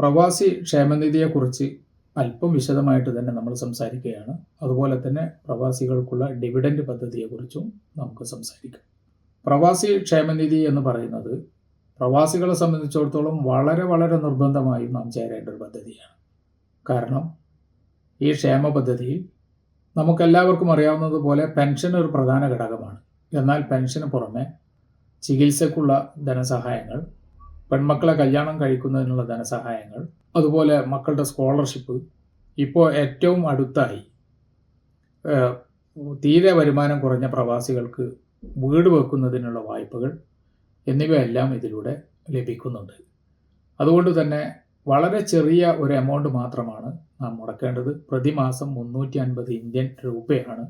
പ്രവാസി ക്ഷേമനിധിയെക്കുറിച്ച് അല്പം വിശദമായിട്ട് തന്നെ നമ്മൾ സംസാരിക്കുകയാണ്. അതുപോലെ തന്നെ പ്രവാസികൾക്കുള്ള ഡിവിഡൻഡ് പദ്ധതിയെക്കുറിച്ചും നമുക്ക് സംസാരിക്കാം. പ്രവാസി ക്ഷേമനിധി എന്ന് പറയുന്നത് പ്രവാസികളെ സംബന്ധിച്ചിടത്തോളം വളരെ വളരെ നിർബന്ധമായും നാം ചേരേണ്ട ഒരു പദ്ധതിയാണ്. കാരണം ഈ ക്ഷേമ പദ്ധതിയിൽ നമുക്കെല്ലാവർക്കും അറിയാവുന്നതുപോലെ പെൻഷൻ ഒരു പ്രധാന ഘടകമാണ്. എന്നാൽ പെൻഷന് പുറമെ ചികിത്സയ്ക്കുള്ള ധനസഹായങ്ങൾ, പെൺമക്കളെ കല്യാണം കഴിക്കുന്നതിനുള്ള ധനസഹായങ്ങൾ, അതുപോലെ മക്കളുടെ സ്കോളർഷിപ്പ്, ഇപ്പോൾ ഏറ്റവും അടുത്തായി തീരെ വരുമാനം കുറഞ്ഞ പ്രവാസികൾക്ക് വീട് വെക്കുന്നതിനുള്ള വായ്പകൾ എന്നിവയെല്ലാം ഇതിലൂടെ ലഭിക്കുന്നുണ്ട്. അതുകൊണ്ട് തന്നെ വളരെ ചെറിയ ഒരു എമൗണ്ട് മാത്രമാണ് നാം മുടക്കേണ്ടത്. പ്രതിമാസം 350 ഇന്ത്യൻ രൂപയാണ്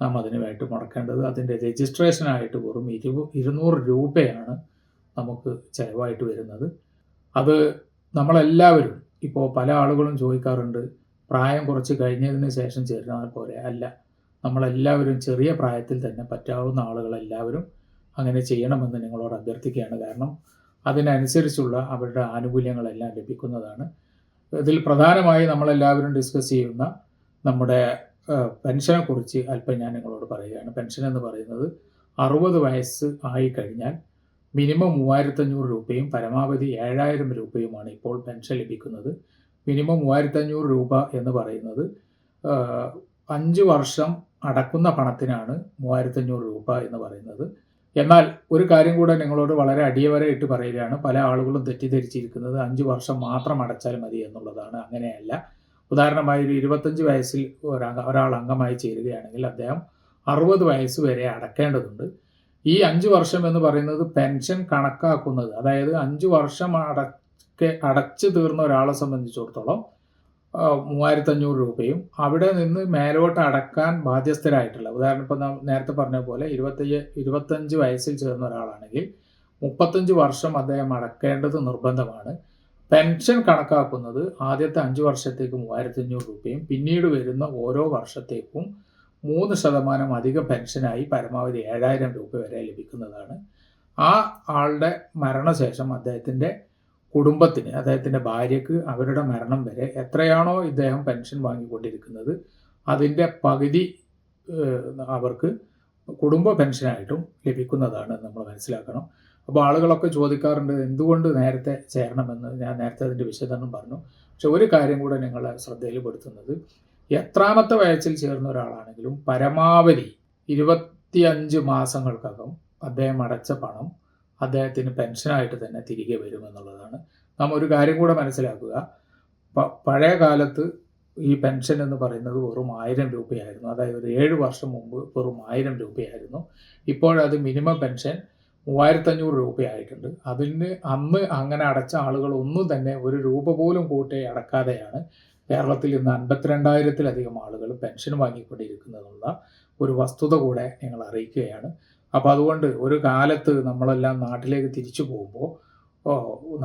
നാം അതിനു വേണ്ടി മുടക്കേണ്ടത്. അതിൻ്റെ രജിസ്ട്രേഷനായിട്ട് വെറും 200 രൂപയാണ് നമുക്ക് ചിലവായിട്ട് വരുന്നത്. അത് നമ്മളെല്ലാവരും, ഇപ്പോൾ പല ആളുകളും ചോദിക്കാറുണ്ട്, പ്രായം കുറച്ച് കഴിഞ്ഞതിന് ശേഷം ചേർന്നാൽ പോരെ? അല്ല, നമ്മളെല്ലാവരും ചെറിയ പ്രായത്തിൽ തന്നെ പറ്റാവുന്ന ആളുകളെല്ലാവരും അങ്ങനെ ചെയ്യണമെന്ന് നിങ്ങളോട് അഭ്യർത്ഥിക്കുകയാണ്. കാരണം അതിനനുസരിച്ചുള്ള അവരുടെ ആനുകൂല്യങ്ങളെല്ലാം ലഭിക്കുന്നതാണ്. ഇതിൽ പ്രധാനമായി നമ്മളെല്ലാവരും ഡിസ്കസ് ചെയ്യുന്ന നമ്മുടെ പെൻഷനെക്കുറിച്ച് അല്പം ഞാൻ നിങ്ങളോട് പറയുകയാണ്. പെൻഷൻ എന്ന് പറയുന്നത് 60 വയസ്സ് ആയി കഴിഞ്ഞാൽ മിനിമം 3500 രൂപയും പരമാവധി 7000 രൂപയുമാണ് ഇപ്പോൾ പെൻഷൻ ലഭിക്കുന്നത്. മിനിമം 3500 രൂപ എന്ന് പറയുന്നത് 5 വർഷം അടക്കുന്ന പണത്തിനാണ് 3500 രൂപ എന്ന് പറയുന്നത്. എന്നാൽ ഒരു കാര്യം കൂടെ നിങ്ങളോട് വളരെ അടിയവരായിട്ട് പറയുകയാണ്. പല ആളുകളും തെറ്റിദ്ധരിച്ചിരിക്കുന്നത് 5 വർഷം മാത്രം അടച്ചാൽ മതി എന്നുള്ളതാണ്. അങ്ങനെയല്ല. ഉദാഹരണമായി ഒരു 25 വയസ്സിൽ ഒരാൾ അംഗമായി ചേരുകയാണെങ്കിൽ അദ്ദേഹം 60 വയസ്സ് വരെ അടക്കേണ്ടതുണ്ട്. ഈ 5 വർഷം എന്ന് പറയുന്നത് പെൻഷൻ കണക്കാക്കുന്നത്, അതായത് 5 വർഷം അടച്ചു തീർന്ന ഒരാളെ സംബന്ധിച്ചിടത്തോളം 3500 രൂപയും അവിടെ നിന്ന് മേലോട്ട് അടക്കാൻ ബാധ്യസ്ഥരായിട്ടുള്ള, ഉദാഹരണം ഇപ്പോൾ നേരത്തെ പറഞ്ഞ പോലെ 25 വയസ്സിൽ ചേർന്ന ഒരാളാണെങ്കിൽ 35 വർഷം അദ്ദേഹം അടക്കേണ്ടത് നിർബന്ധമാണ്. പെൻഷൻ കണക്കാക്കുന്നത് ആദ്യത്തെ 5 വർഷത്തേക്ക് 3500 രൂപയും പിന്നീട് വരുന്ന ഓരോ വർഷത്തേക്കും 3% അധിക പെൻഷനായി പരമാവധി 7000 രൂപ വരെ ലഭിക്കുന്നതാണ്. ആ ആളുടെ മരണശേഷം അദ്ദേഹത്തിൻ്റെ കുടുംബത്തിന്, അദ്ദേഹത്തിൻ്റെ ഭാര്യയ്ക്ക് അവരുടെ മരണം വരെ എത്രയാണോ ഇദ്ദേഹം പെൻഷൻ വാങ്ങിക്കൊണ്ടിരിക്കുന്നത് അതിൻ്റെ പകുതി അവർക്ക് കുടുംബ പെൻഷനായിട്ടും ലഭിക്കുന്നതാണ് നമ്മൾ മനസ്സിലാക്കണം. അപ്പോൾ ആളുകളൊക്കെ ചോദിക്കാറുണ്ട് എന്തുകൊണ്ട് നേരത്തെ ചേരണമെന്ന്. ഞാൻ നേരത്തെ അതിൻ്റെ വിശദീകരണം പറഞ്ഞു. പക്ഷെ ഒരു കാര്യം കൂടെ നിങ്ങളെ ശ്രദ്ധയിൽപ്പെടുത്തുന്നത്, എത്രാമത്തെ വയസ്സിൽ ചേർന്ന ഒരാളാണെങ്കിലും പരമാവധി 25 മാസങ്ങൾക്കകം അദ്ദേഹം അടച്ച പണം അദ്ദേഹത്തിന് പെൻഷനായിട്ട് തന്നെ തിരികെ വരുമെന്നുള്ളതാണ്. നാം ഒരു കാര്യം കൂടെ മനസ്സിലാക്കുക, പഴയ കാലത്ത് ഈ പെൻഷൻ എന്ന് പറയുന്നത് വെറും 1000 രൂപയായിരുന്നു. അതായത് ഒരു 7 വർഷം മുമ്പ് വെറും 1000 രൂപയായിരുന്നു. ഇപ്പോഴത് മിനിമം പെൻഷൻ 3500 രൂപയായിട്ടുണ്ട്. അതിന് അന്ന് അങ്ങനെ അടച്ച ആളുകൾ ഒന്നും തന്നെ ഒരു രൂപ പോലും കൂട്ടി അടക്കാതെയാണ് കേരളത്തിൽ ഇന്ന് 52,000-ലധികം ആളുകൾ പെൻഷൻ വാങ്ങിക്കൊണ്ടിരിക്കുന്നതെന്നുള്ള ഒരു വസ്തുത കൂടെ ഞങ്ങൾ അറിയിക്കുകയാണ്. അപ്പോൾ അതുകൊണ്ട് ഒരു കാലത്ത് നമ്മളെല്ലാം നാട്ടിലേക്ക് തിരിച്ചു പോകുമ്പോൾ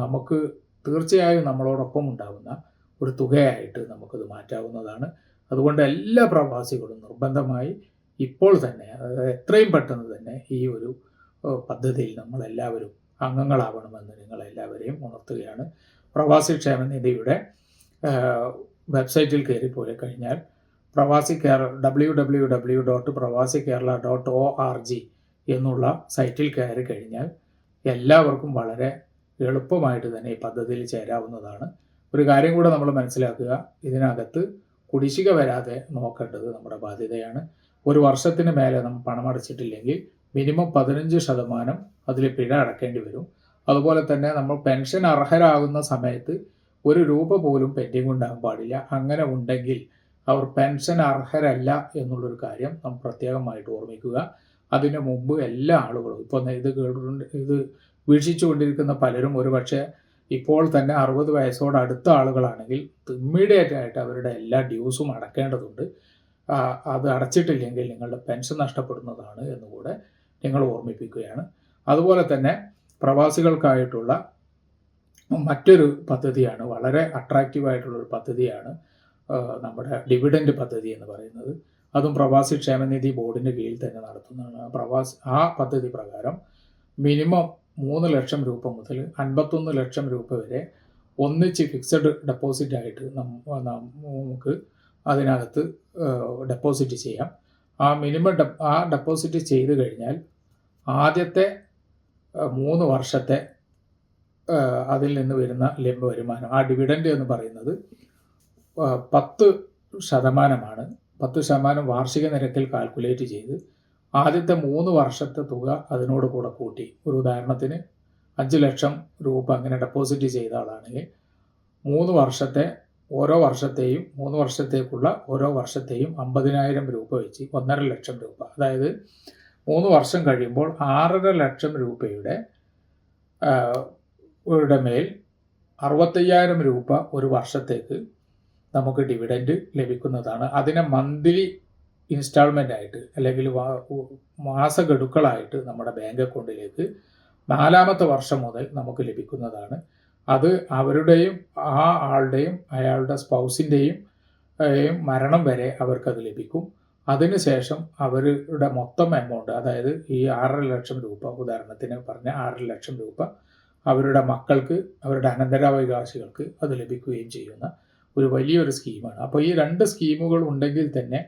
നമുക്ക് തീർച്ചയായും നമ്മളോടൊപ്പം ഉണ്ടാകുന്ന ഒരു തുകയായിട്ട് നമുക്കത് മാറ്റാവുന്നതാണ്. അതുകൊണ്ട് എല്ലാ പ്രവാസികളും നിർബന്ധമായി ഇപ്പോൾ തന്നെ, അതായത് എത്രയും പെട്ടെന്ന് തന്നെ ഈ ഒരു പദ്ധതിയിൽ നമ്മളെല്ലാവരും അംഗങ്ങളാവണമെന്ന് നിങ്ങളെല്ലാവരെയും ഉണർത്തുകയാണ്. പ്രവാസി ക്ഷേമനിധിയുടെ വെബ്സൈറ്റിൽ കയറി പോയി കഴിഞ്ഞാൽ www.pravasikerala.org എന്നുള്ള സൈറ്റിൽ കയറി കഴിഞ്ഞാൽ എല്ലാവർക്കും വളരെ എളുപ്പമായിട്ട് തന്നെ ഈ പദ്ധതിയിൽ ചേരാവുന്നതാണ്. ഒരു കാര്യം കൂടെ നമ്മൾ മനസ്സിലാക്കുക, ഇതിനകത്ത് കുടിശ്ശിക വരാതെ നോക്കേണ്ടത് നമ്മുടെ ബാധ്യതയാണ്. ഒരു വർഷത്തിന് മേലെ നമ്മൾ പണം അടച്ചിട്ടില്ലെങ്കിൽ മിനിമം 15% അതിൽ പിഴ അടക്കേണ്ടി വരും. അതുപോലെ തന്നെ നമ്മൾ പെൻഷൻ അർഹരാകുന്ന സമയത്ത് ഒരു രൂപ പോലും പെൻഡിങ് ഉണ്ടാകാൻ പാടില്ല. അങ്ങനെ ഉണ്ടെങ്കിൽ അവർ പെൻഷൻ അർഹരല്ല എന്നുള്ളൊരു കാര്യം നാം പ്രത്യേകമായിട്ട് ഓർമ്മിക്കുക. അതിന് മുമ്പ് എല്ലാ ആളുകളും, ഇപ്പോൾ ഇത് വീക്ഷിച്ചുകൊണ്ടിരിക്കുന്ന പലരും ഒരുപക്ഷെ ഇപ്പോൾ തന്നെ 60 വയസ്സോട് അടുത്ത ആളുകളാണെങ്കിൽ ഇമ്മീഡിയറ്റ് ആയിട്ട് അവരുടെ എല്ലാ ഡ്യൂസും അടക്കേണ്ടതുണ്ട്. അത് അടച്ചിട്ടില്ലെങ്കിൽ നിങ്ങളുടെ പെൻഷൻ നഷ്ടപ്പെടുന്നതാണ് എന്നുകൂടെ നിങ്ങൾ ഓർമ്മിപ്പിക്കുകയാണ്. അതുപോലെ തന്നെ പ്രവാസികൾക്കായിട്ടുള്ള മറ്റൊരു പദ്ധതിയാണ്, വളരെ അട്രാക്റ്റീവായിട്ടുള്ളൊരു പദ്ധതിയാണ് നമ്മുടെ ഡിവിഡൻഡ് പദ്ധതി എന്ന് പറയുന്നത്. അതും പ്രവാസി ക്ഷേമനിധി ബോർഡിൻ്റെ കീഴിൽ തന്നെ നടത്തുന്നതാണ്. ആ പദ്ധതി പ്രകാരം മിനിമം 3 ലക്ഷം രൂപ മുതൽ 51 ലക്ഷം രൂപ വരെ ഒന്നിച്ച് ഫിക്സഡ് ഡെപ്പോസിറ്റായിട്ട് നമുക്ക് അതിനകത്ത് ഡെപ്പോസിറ്റ് ചെയ്യാം. ആ മിനിമം ഡെപ്പോസിറ്റ് ചെയ്ത് കഴിഞ്ഞാൽ ആദ്യത്തെ 3 വർഷത്തെ അതിൽ നിന്ന് വരുന്ന ലംബ വരുമാനം, ആ ഡിവിഡൻഡ് എന്ന് പറയുന്നത് 10% 10% വാർഷിക നിരക്കിൽ കാൽക്കുലേറ്റ് ചെയ്ത് ആദ്യത്തെ 3 വർഷത്തെ തുക അതിനോട് കൂടെ കൂട്ടി, ഒരു ഉദാഹരണത്തിന് 5 ലക്ഷം രൂപ അങ്ങനെ ഡെപ്പോസിറ്റ് ചെയ്ത ആളാണെങ്കിൽ 3 വർഷത്തെ ഓരോ വർഷത്തെയും 3 വർഷത്തേക്കുള്ള ഓരോ വർഷത്തെയും 50,000 രൂപ വെച്ച് 1.5 ലക്ഷം രൂപ, അതായത് 3 വർഷം കഴിയുമ്പോൾ 6.5 ലക്ഷം രൂപയുടെ മേൽ 65,000 രൂപ ഒരു വർഷത്തേക്ക് നമുക്ക് ഡിവിഡൻഡ് ലഭിക്കുന്നതാണ്. അതിനെ മന്ത്ലി ഇൻസ്റ്റാൾമെൻ്റ് ആയിട്ട് അല്ലെങ്കിൽ മാസഗഡുക്കളായിട്ട് നമ്മുടെ ബാങ്ക് അക്കൗണ്ടിലേക്ക് 4ാമത്തെ വർഷം മുതൽ നമുക്ക് ലഭിക്കുന്നതാണ്. അത് അവരുടെയും ആ ആളുടെയും അയാളുടെ സ്പൗസിൻ്റെയും മരണം വരെ അവർക്കത് ലഭിക്കും. അതിനുശേഷം അവരുടെ മൊത്തം എമൗണ്ട്, അതായത് ഈ 6.5 ലക്ഷം രൂപ, ഉദാഹരണത്തിന് പറഞ്ഞ 6.5 ലക്ഷം രൂപ അവരുടെ മക്കൾക്ക്, അവരുടെ അനന്തരാവകാശികൾക്ക് അത് ലഭിക്കുകയും ചെയ്യുന്ന ഒരു വലിയൊരു സ്കീമാണ്. അപ്പോൾ ഈ 2 സ്കീമുകൾ ഉണ്ടെങ്കിൽ തന്നെ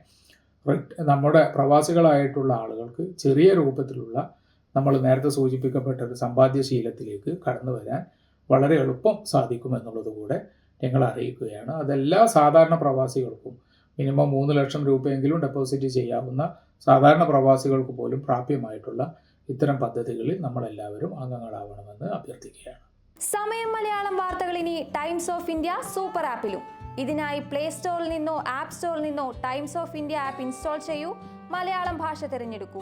നമ്മുടെ പ്രവാസികളായിട്ടുള്ള ആളുകൾക്ക് ചെറിയ രൂപത്തിലുള്ള, നമ്മൾ നേരത്തെ സൂചിപ്പിക്കപ്പെട്ട ഒരു സമ്പാദ്യശീലത്തിലേക്ക് കടന്നു വരാൻ വളരെ എളുപ്പം സാധിക്കുമെന്നുള്ളത് കൂടെ ഞങ്ങൾ അറിയിക്കുകയാണ്. അതെല്ലാ സാധാരണ പ്രവാസികൾക്കും മിനിമം 3 ലക്ഷം രൂപയെങ്കിലും ഡെപ്പോസിറ്റ് ചെയ്യാവുന്ന സാധാരണ പ്രവാസികൾക്ക് പോലും പ്രാപ്യമായിട്ടുള്ള ഇത്തരം പദ്ധതികളിൽ നമ്മളെല്ലാവരും അംഗങ്ങളാവണമെന്ന് അഭ്യർത്ഥിക്കുകയാണ്. സമയം മലയാളം വാർത്തകൾ ഇനി ടൈംസ് ഓഫ് ഇന്ത്യ സൂപ്പർ ആപ്പിലും. ഇതിനായി പ്ലേ സ്റ്റോറിൽ നിന്നോ ആപ്പ് സ്റ്റോറിൽ നിന്നോ times of India app install ചെയ്യൂ. മലയാളം ഭാഷ തിരഞ്ഞെടുക്കൂ.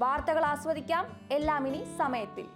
വാർത്തകൾ ആസ്വദിക്കാം. എല്ലാം ഇനി സമയത്തിൽ.